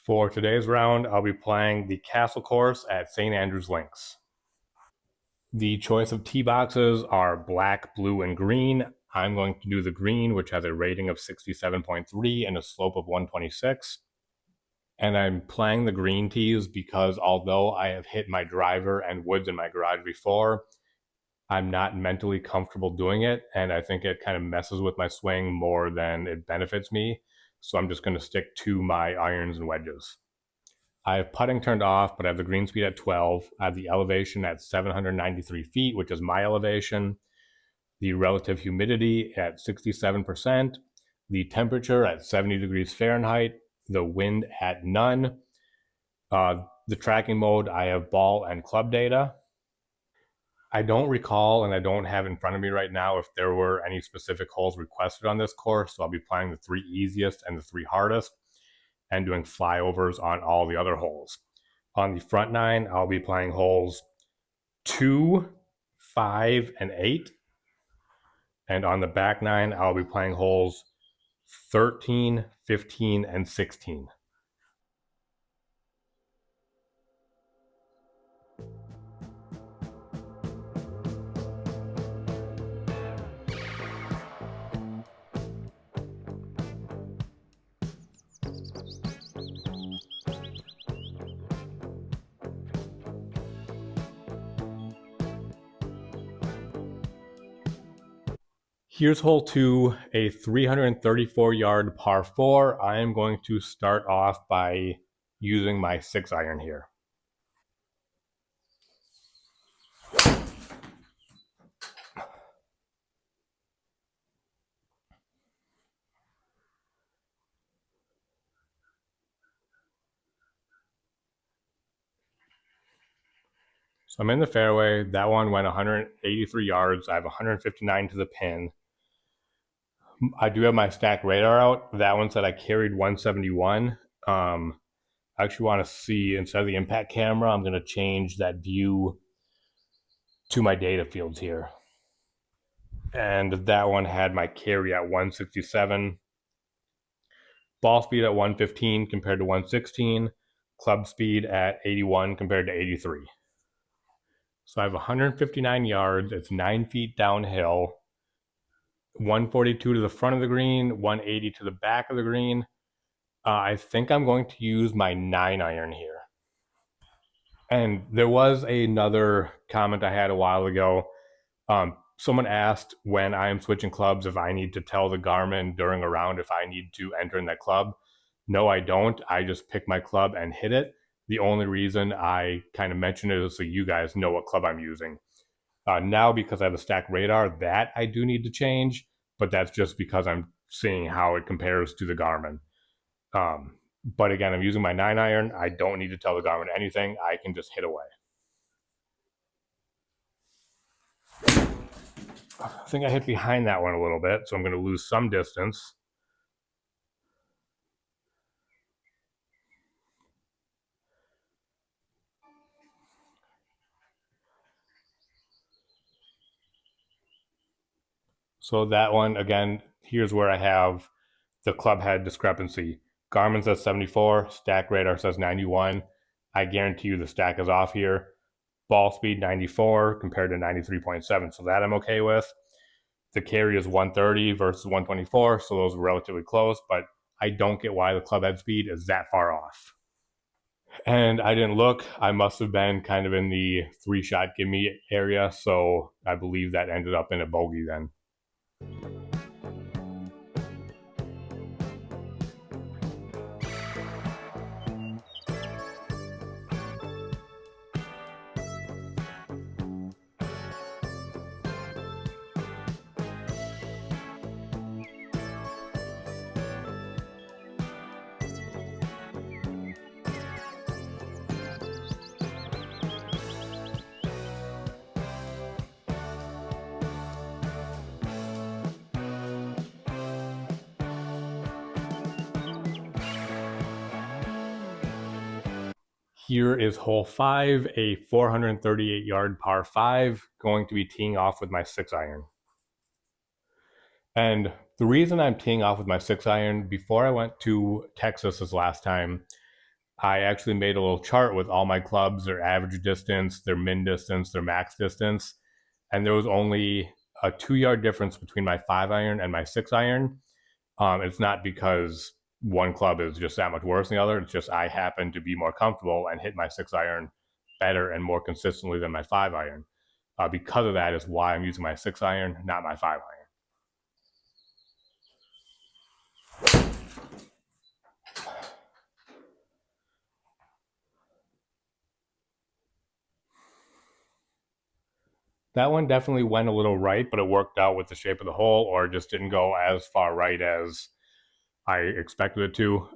For today's round, I'll be playing the Castle Course at St. Andrews Links. The choice of tee boxes are black, blue, and green. I'm going to do the green, which has a rating of 67.3 and a slope of 126. And I'm playing the green tees because although I have hit my driver and woods in my garage before, I'm not mentally comfortable doing it, and I think it kind of messes with my swing more than it benefits me. So I'm just going to stick to my irons and wedges. I have putting turned off, but I have the green speed at 12. I have the elevation at 793 feet, which is my elevation. The relative humidity at 67%. The temperature at 70 degrees Fahrenheit. The wind at none. The tracking mode, I have ball and club data. I don't recall, and I don't have in front of me right now, if there were any specific holes requested on this course. So I'll be playing the 3 easiest and the 3 hardest and doing flyovers on all the other holes. On the front 9, I'll be playing holes 2, 5, and 8. And on the back 9, I'll be playing holes 13, 15, and 16. Here's hole 2, a 334-yard par 4. I am going to start off by using my 6-iron here. So I'm in the fairway. That one went 183 yards. I have 159 to the pin. I do have my stack radar out. That one said I carried 171. I actually want to see, instead of the impact camera, I'm going to change that view to my data fields here. And that one had my carry at 167. Ball speed at 115 compared to 116. Club speed at 81 compared to 83. So I have 159 yards. It's 9 feet downhill. 142 to the front of the green, 180 to the back of the green. I think I'm going to use my 9-iron here. And there was another comment I had a while ago. Someone asked when I am switching clubs if I need to tell the Garmin during a round if I need to enter in that club. No, I don't. I just pick my club and hit it. The only reason I kind of mention it is so you guys know what club I'm using. Now, because I have a stack radar, that I do need to change, but that's just because I'm seeing how it compares to the Garmin. But again, I'm using my 9-iron. I don't need to tell the Garmin anything. I can just hit away. I think I hit behind that one a little bit, so I'm going to lose some distance. So that one, again, here's where I have the club head discrepancy. Garmin says 74, stack radar says 91. I guarantee you the stack is off here. Ball speed 94 compared to 93.7, so that I'm okay with. The carry is 130 versus 124, so those are relatively close, but I don't get why the club head speed is that far off. And I didn't look. I must have been kind of in the 3-shot gimme area, so I believe that ended up in a bogey then. Here is hole 5, a 438-yard par 5, going to be teeing off with my 6-iron. And the reason I'm teeing off with my 6-iron, before I went to Texas this last time, I actually made a little chart with all my clubs, their average distance, their min distance, their max distance, and there was only a 2-yard difference between my 5-iron and my 6-iron. It's not because one club is just that much worse than the other. It's just I happen to be more comfortable and hit my 6-iron better and more consistently than my 5-iron. Because of that is why I'm using my 6-iron, not my 5-iron. That one definitely went a little right, but it worked out with the shape of the hole, or just didn't go as far right as I expected it to.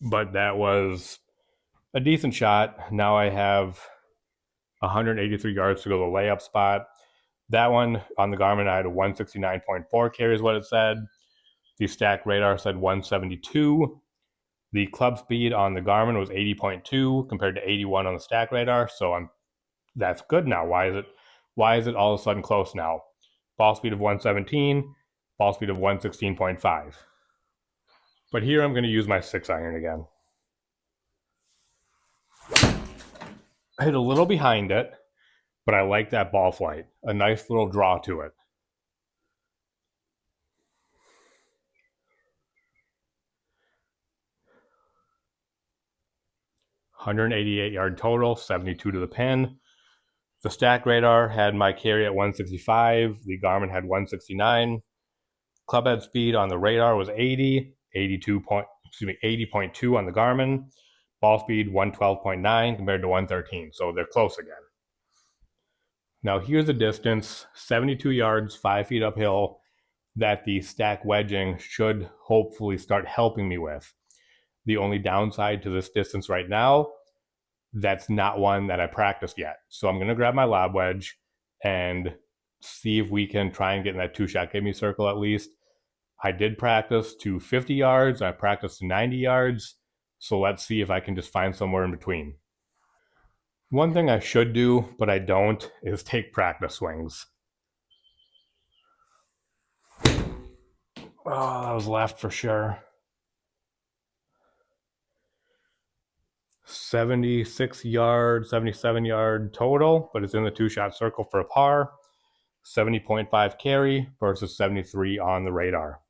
But that was a decent shot. Now I have 183 yards to go to the layup spot. That one on the Garmin, I had a 169.4 carry is what it said. The stack radar said 172. The club speed on the Garmin was 80.2 compared to 81 on the stack radar. So that's good now. Why is it all of a sudden close now? Ball speed of 117, ball speed of 116.5. But here I'm going to use my 6-iron again. I hit a little behind it, but I like that ball flight. A nice little draw to it. 188 yard total, 72 to the pin. The stack radar had my carry at 165. The Garmin had 169. Club head speed on the radar was 80, 80.2 on the Garmin. Ball speed 112.9 compared to 113. So they're close again. Now here's a distance, 72 yards, 5 feet uphill, that the stack wedging should hopefully start helping me with. The only downside to this distance right now, that's not one that I practiced yet. So I'm going to grab my lob wedge and see if we can try and get in that 2-shot give me circle at least. I did practice to 50 yards. I practiced to 90 yards. So let's see if I can just find somewhere in between. One thing I should do, but I don't, is take practice swings. Oh, that was left for sure. 76 yard, 77 yard total, but it's in the 2-shot circle for a par. 70.5 carry versus 73 on the radar.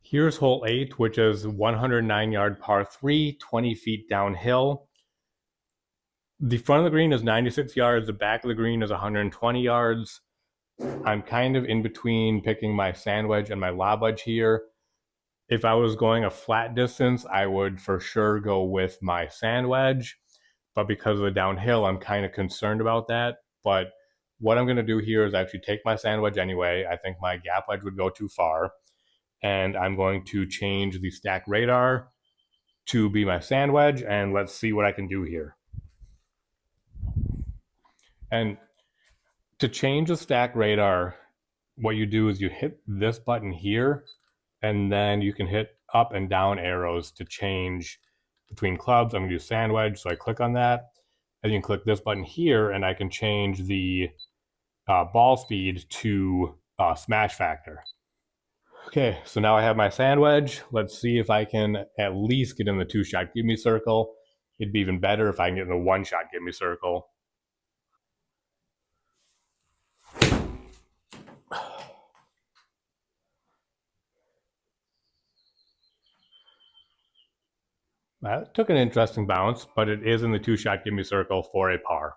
Here's hole 8, which is 109 yard par 3, 20 feet downhill. The front of the green is 96 yards, the back of the green is 120 yards. I'm kind of in between picking my sand wedge and my lob wedge here. If I was going a flat distance, I would for sure go with my sand wedge. But because of the downhill, I'm kind of concerned about that. But what I'm going to do here is actually take my sand wedge anyway. I think my gap wedge would go too far. And I'm going to change the stack radar to be my sand wedge, and let's see what I can do here. And to change the stack radar, what you do is you hit this button here, and then you can hit up and down arrows to change between clubs. I'm going to do sand wedge, so I click on that. And you can click this button here, and I can change the ball speed to smash factor. Okay, so now I have my sand wedge. Let's see if I can at least get in the 2-shot give me circle. It'd be even better if I can get in the 1-shot give me circle. That took an interesting bounce, but it is in the 2-shot give me circle for a par.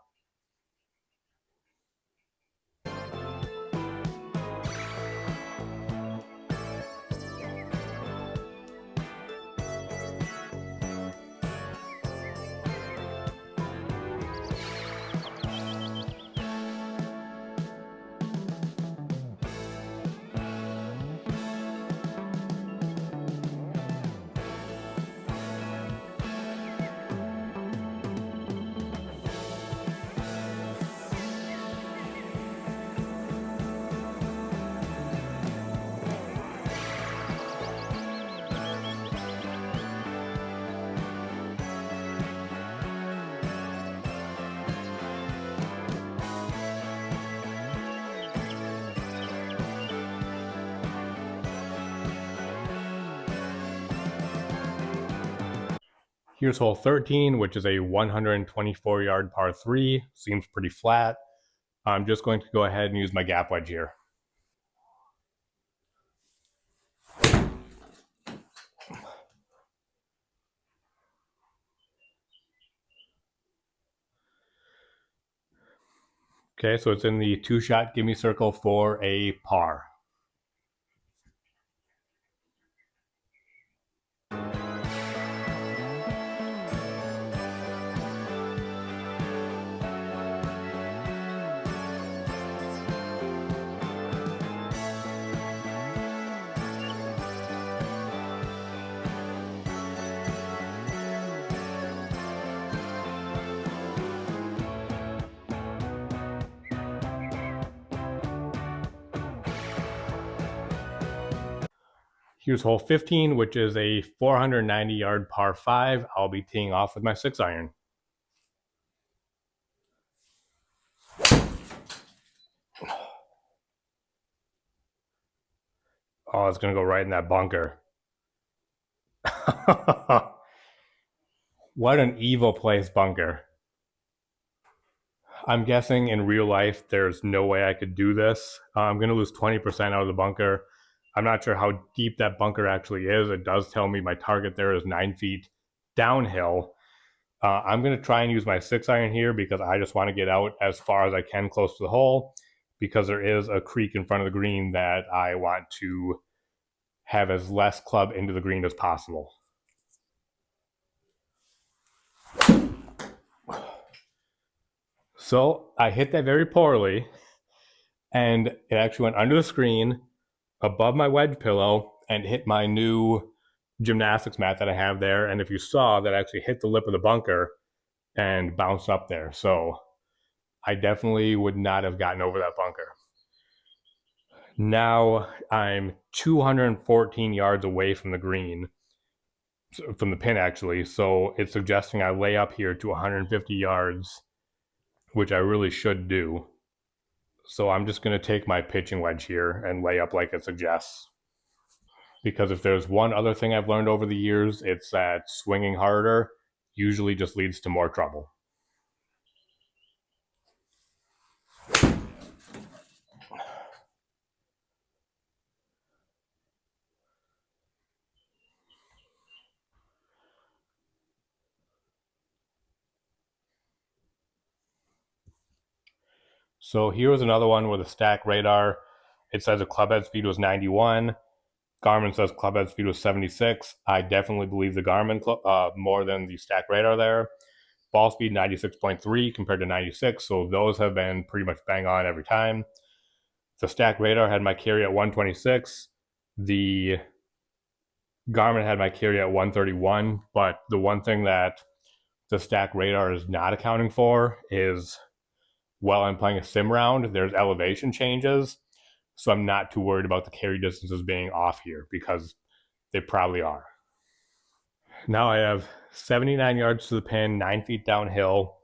Here's hole 13, which is a 124 yard par 3. Seems pretty flat. I'm just going to go ahead and use my gap wedge here. Okay, so it's in the 2-shot gimme circle for a par. Here's hole 15, which is a 490 yard par 5. I'll be teeing off with my 6-iron. Oh, it's going to go right in that bunker. What an evil place bunker. I'm guessing in real life there's no way I could do this. I'm going to lose 20% out of the bunker. I'm not sure how deep that bunker actually is. It does tell me my target there is 9 feet downhill. I'm going to try and use my 6-iron here because I just want to get out as far as I can close to the hole, because there is a creek in front of the green that I want to have as less club into the green as possible. So I hit that very poorly, and it actually went under the screen, above my wedge pillow, and hit my new gymnastics mat that I have there. And if you saw, that actually hit the lip of the bunker and bounced up there. So I definitely would not have gotten over that bunker. Now I'm 214 yards away from the green, from the pin actually. So it's suggesting I lay up here to 150 yards, which I really should do. So I'm just going to take my pitching wedge here and lay up like it suggests. Because if there's one other thing I've learned over the years, it's that swinging harder usually just leads to more trouble. So here was another one with a stack radar. It says the club head speed was 91. Garmin says club head speed was 76. I definitely believe the Garmin more than the stack radar there. Ball speed 96.3 compared to 96, so those have been pretty much bang on every time. The stack radar had my carry at 126. The Garmin had my carry at 131, but the one thing that the stack radar is not accounting for is, while I'm playing a sim round, there's elevation changes. So I'm not too worried about the carry distances being off here, because they probably are. Now I have 79 yards to the pin, 9 feet downhill.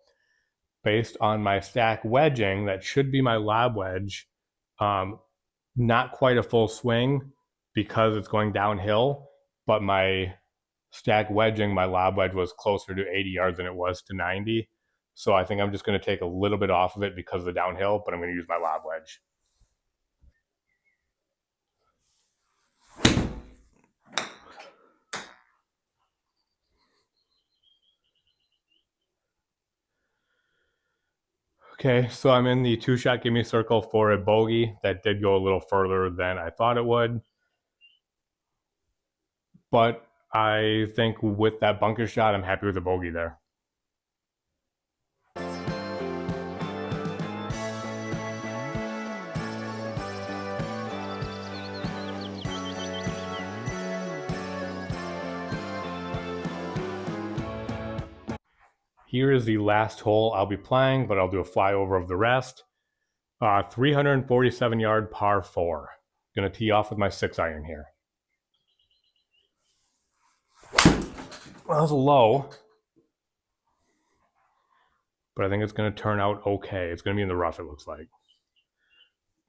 Based on my stack wedging, that should be my lob wedge. Not quite a full swing because it's going downhill, but my stack wedging, my lob wedge was closer to 80 yards than it was to 90. So I think I'm just going to take a little bit off of it because of the downhill, but I'm going to use my lob wedge. Okay, so I'm in the 2-shot gimme circle for a bogey that did go a little further than I thought it would. But I think with that bunker shot, I'm happy with the bogey there. Here is the last hole I'll be playing, but I'll do a flyover of the rest. 347 yard par 4. Gonna tee off with my 6-iron here. Well, that was low, but I think it's gonna turn out okay. It's gonna be in the rough, it looks like.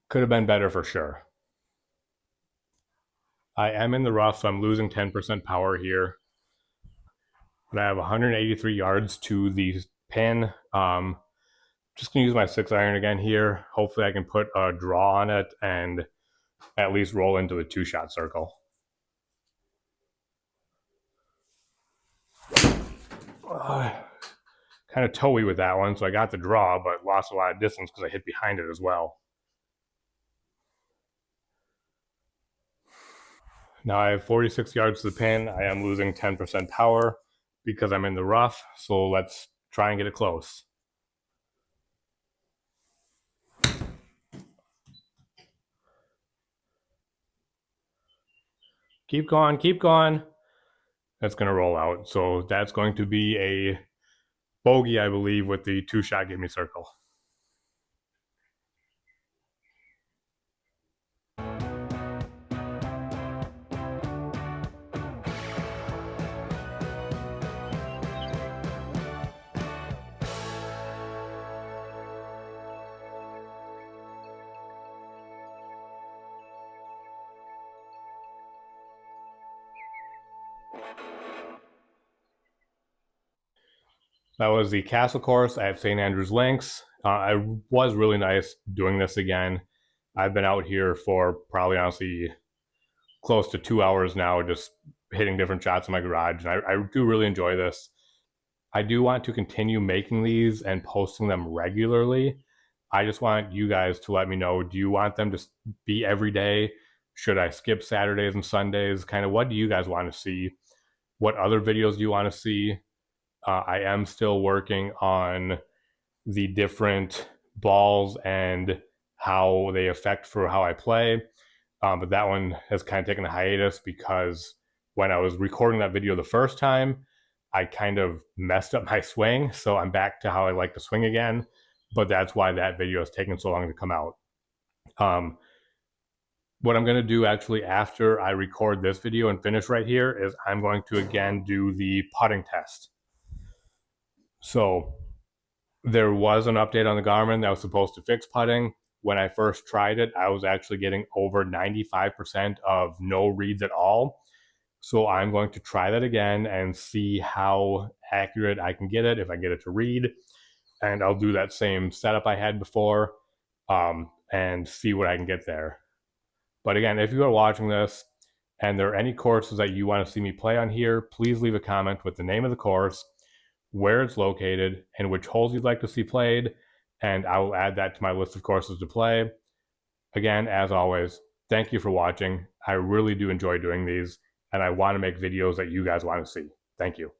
Could have been better for sure. I am in the rough, so I'm losing 10% power here. But I have 183 yards to the pin. Just gonna use my 6-iron again here. Hopefully I can put a draw on it and at least roll into the 2-shot circle. Kind of towy with that one, so I got the draw, but lost a lot of distance because I hit behind it as well. Now I have 46 yards to the pin. I am losing 10% power because I'm in the rough, so let's try and get it close. Keep going, keep going. That's going to roll out. So that's going to be a bogey, I believe, with the 2-shot give me circle. That was the Castle course at St. Andrews Links. It was really nice doing this again. I've been out here for probably, honestly, close to 2 hours now, just hitting different shots in my garage, and I do really enjoy this. I do want to continue making these and posting them regularly. I just want you guys to let me know, do you want them to be every day? Should I skip Saturdays and Sundays? Kind of what do you guys want to see? What other videos do you want to see? I am still working on the different balls and how they affect for how I play. But that one has kind of taken a hiatus because when I was recording that video the first time, I kind of messed up my swing. So I'm back to how I like to swing again. But that's why that video has taken so long to come out. What I'm going to do actually after I record this video and finish right here is I'm going to again do the putting test. So there was an update on the Garmin that was supposed to fix putting. When I first tried it, I was actually getting over 95% of no reads at all. So I'm going to try that again and see how accurate I can get it, if I get it to read. And I'll do that same setup I had before and see what I can get there. But again, if you are watching this and there are any courses that you want to see me play on here, please leave a comment with the name of the course, where it's located, and which holes you'd like to see played, and I will add that to my list of courses to play. Again, as always, thank you for watching. I really do enjoy doing these, and I want to make videos that you guys want to see. Thank you.